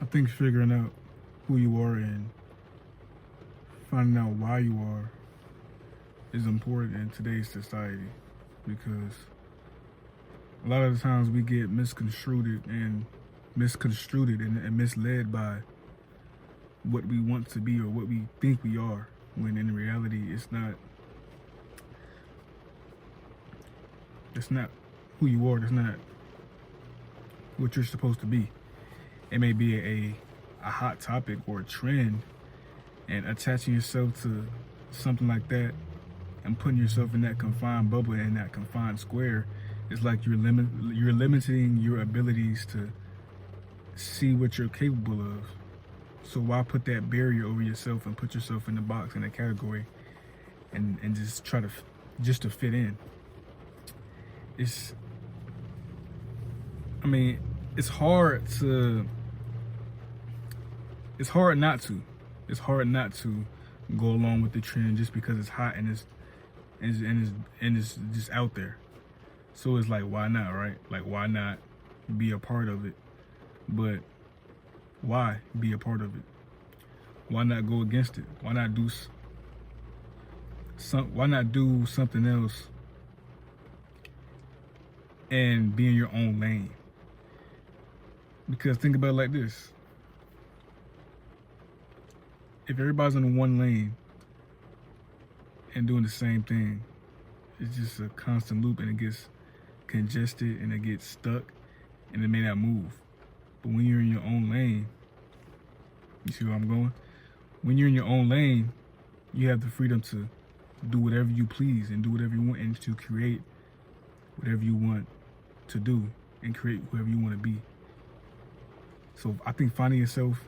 I think figuring out who you are and finding out why you are is important in today's society because a lot of the times we get misconstrued and misled by what we want to be or what we think we are, when in reality it's not who you are. That's not what you're supposed to be. It may be a hot topic or a trend, and attaching yourself to something like that and putting yourself in that confined bubble, in that confined square, is like you're limiting your abilities to see what you're capable of. So why put that barrier over yourself and put yourself in the box, in a category, and just try to just to fit in? It's I mean, it's hard to it's hard not to. It's hard not to go along with the trend just because it's hot and it's just out there. So it's like, why not, right? Like, why not be a part of it? But why be a part of it? Why not go against it? Why not do why not do something else and be in your own lane? Because think about it like this: if everybody's in one lane and doing the same thing, it's just a constant loop, and it gets congested and it gets stuck and it may not move. But when you're in your own lane, you see where I'm going? When you're in your own lane, you have the freedom to do whatever you please and do whatever you want, and to create whatever you want to do and create whoever you want to be. So I think finding yourself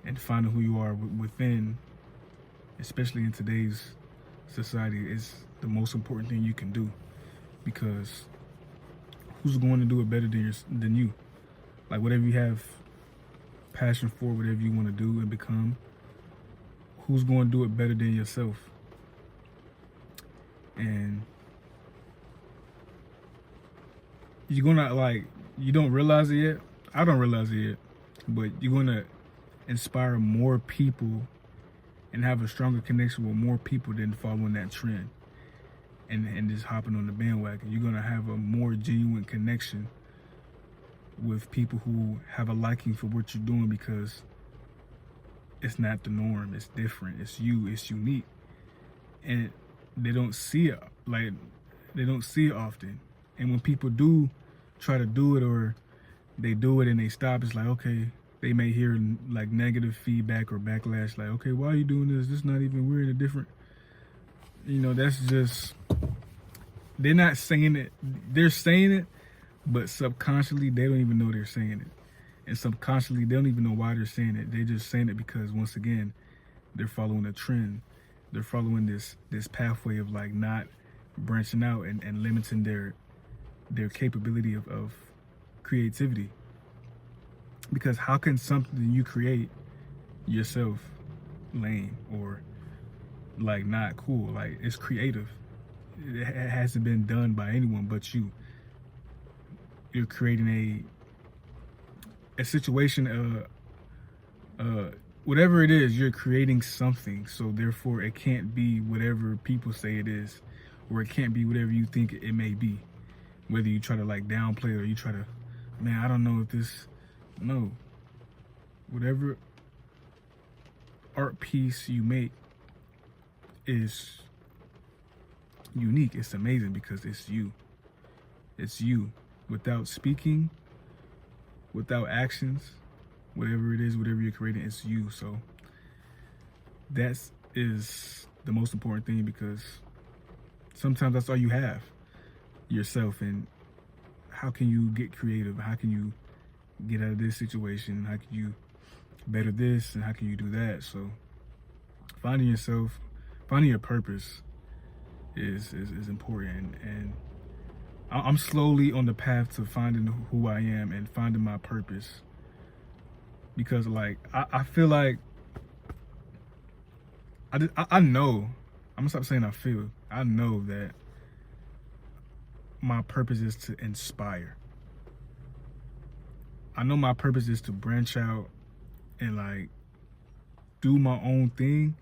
and finding who you are within, especially in today's society, is the most important thing you can do. Because who's going to do it better than you? Like, whatever you have passion for, whatever you want to do and become, who's going to do it better than yourself? And you're gonna, like, you don't realize it yet. I don't realize it yet, but you're gonna inspire more people and have a stronger connection with more people than following that trend and just hopping on the bandwagon. You're gonna have a more genuine connection with people who have a liking for what you're doing, because it's not the norm. It's different. It's you. It's unique, and they don't see it often. And when people do try to do it, or they do it and they stop, it's like, okay, they may hear like negative feedback or backlash, like, okay, why are you doing this? This is not even, we're in a different, that's just, they're not saying it. They're saying it, but subconsciously they don't even know they're saying it. And subconsciously they don't even know why they're saying it. They're just saying it because, once again, they're following a trend. They're following this pathway of, like, not branching out and limiting their capability of creativity. Because how can something you create yourself lame or, like, not cool? Like, it's creative. It hasn't been done by anyone but you. You're creating a situation, whatever it is, you're creating something. So therefore it can't be whatever people say it is, or it can't be whatever you think it may be. Whether you try to, like, downplay it, or you try to, man, I don't know if this, no. Whatever art piece you make is unique. It's amazing because it's you. It's you. Without speaking, without actions, whatever it is, whatever you're creating, it's you. So that is the most important thing, because sometimes that's all you have, yourself. And how can you get creative? How can you get out of this situation? How can you better this? And how can you do that? So finding yourself, finding your purpose is important. And I'm slowly on the path to finding who I am and finding my purpose, because, like, I feel like I know, I'm gonna stop saying I feel, I know that my purpose is to inspire. I know my purpose is to branch out and like do my own thing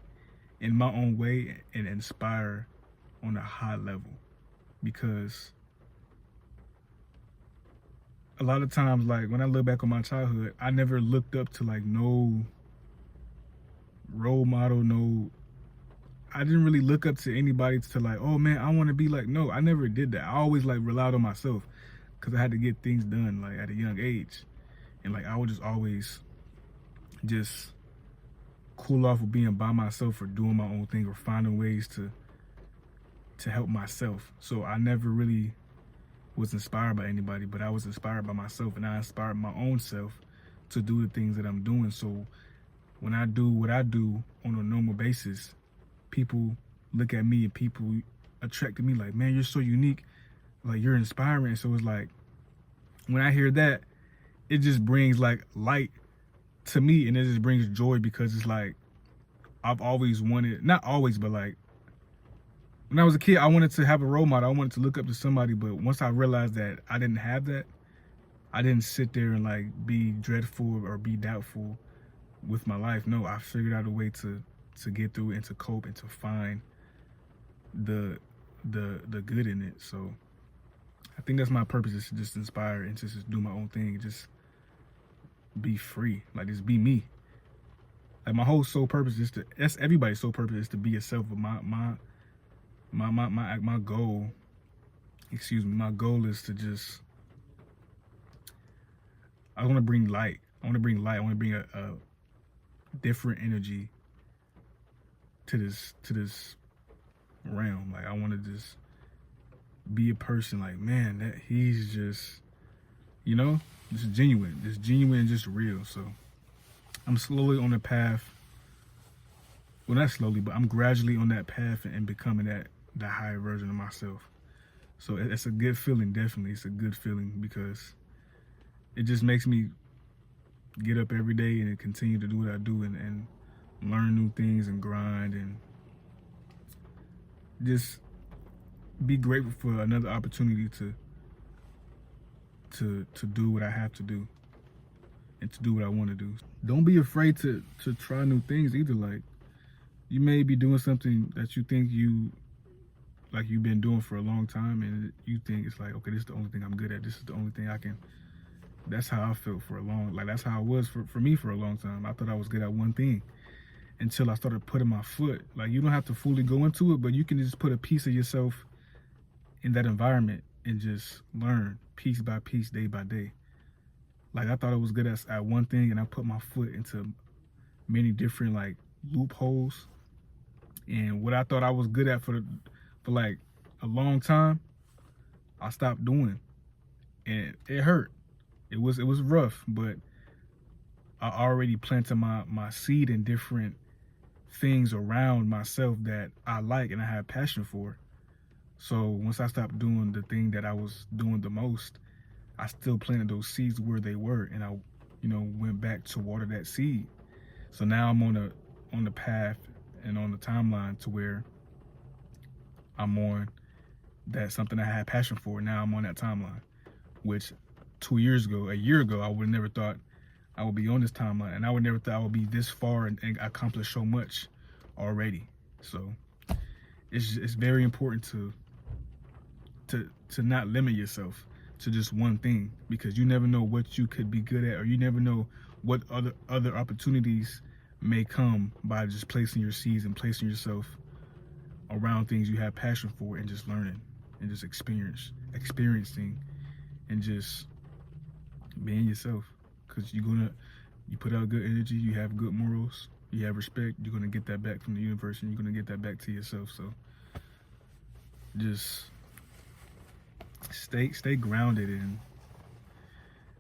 in my own way and inspire on a high level, because a lot of times, like when I look back on my childhood, I never looked up to like no role model, no, I didn't really look up to anybody to like, oh man, I want to be like, no, I never did that. I always like relied on myself because I had to get things done like at a young age. And like I would just always just cool off with being by myself or doing my own thing or finding ways to help myself. So I never really was inspired by anybody, but I was inspired by myself, and I inspired my own self to do the things that I'm doing. So when I do what I do on a normal basis, people look at me and people attract to me like, man, you're so unique, like you're inspiring. So it's like when I hear that, it just brings like light to me, and it just brings joy, because it's like I've always wanted, not always, but like when I was a kid, I wanted to have a role model. I wanted to look up to somebody, but once I realized that I didn't have that, I didn't sit there and like be dreadful or be doubtful with my life. No, I figured out a way to get through it and to cope and to find the good in it. So I think that's my purpose, is to just inspire and to just do my own thing, just be free, like just be me. Like my whole sole purpose is to, that's everybody's sole purpose, is to be yourself. But my goal, my goal is to just, I want to bring light. I want to bring a different energy to this realm. Like I want to just be a person like, man, that he's just, just genuine and just real. So I'm slowly on the path. Well, not slowly, but I'm gradually on that path and becoming the higher version of myself. So it's a good feeling, definitely. It's a good feeling, because it just makes me get up every day and continue to do what I do and learn new things and grind and just be grateful for another opportunity to do what I have to do and to do what I want to do. Don't be afraid to try new things either. Like, you may be doing something that you think you've been doing for a long time, and you think it's like, okay, this is the only thing I'm good at. This is the only thing I can. That's how I felt for a long, like that's how it was for me for a long time. I thought I was good at one thing until I started putting my foot. Like, you don't have to fully go into it, but you can just put a piece of yourself in that environment and just learn piece by piece, day by day. Like, I thought I was good at one thing, and I put my foot into many different like loopholes. And what I thought I was good at for like a long time, I stopped doing, and it hurt. It was rough, but I already planted my seed in different things around myself that I like and I have passion for. So once I stopped doing the thing that I was doing the most, I still planted those seeds where they were, and I, went back to water that seed. So now I'm on the path and on the timeline to where I'm on that's something I had passion for. Now I'm on that timeline, which a year ago, I would have never thought I would be on this timeline, and I would never thought I would be this far and accomplish so much already. So it's very important to not limit yourself to just one thing, because you never know what you could be good at, or you never know what other opportunities may come by just placing your seeds and placing yourself around things you have passion for, and just learning and just experiencing and just being yourself. Because you put out good energy, you have good morals, you have respect, you're gonna get that back from the universe, and you're gonna get that back to yourself. So just stay grounded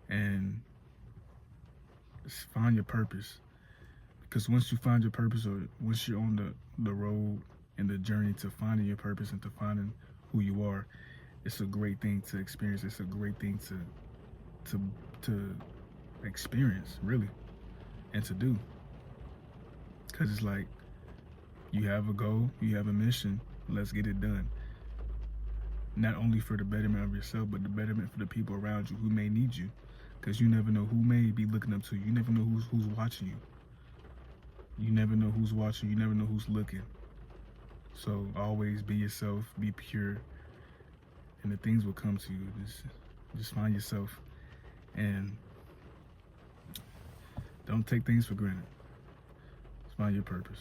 and just find your purpose. Because once you find your purpose, or once you're on the road and the journey to finding your purpose and to finding who you are, it's a great thing to experience. It's a great thing to experience, really, and to do. Because it's like, you have a goal, you have a mission, let's get it done. Not only for the betterment of yourself, but the betterment for the people around you who may need you. because you never know who may be looking up to you. You never know who's watching you. You never know who's watching. You never know who's looking. So always be yourself, be pure, and the things will come to you. Just find yourself, and don't take things for granted. Just find your purpose.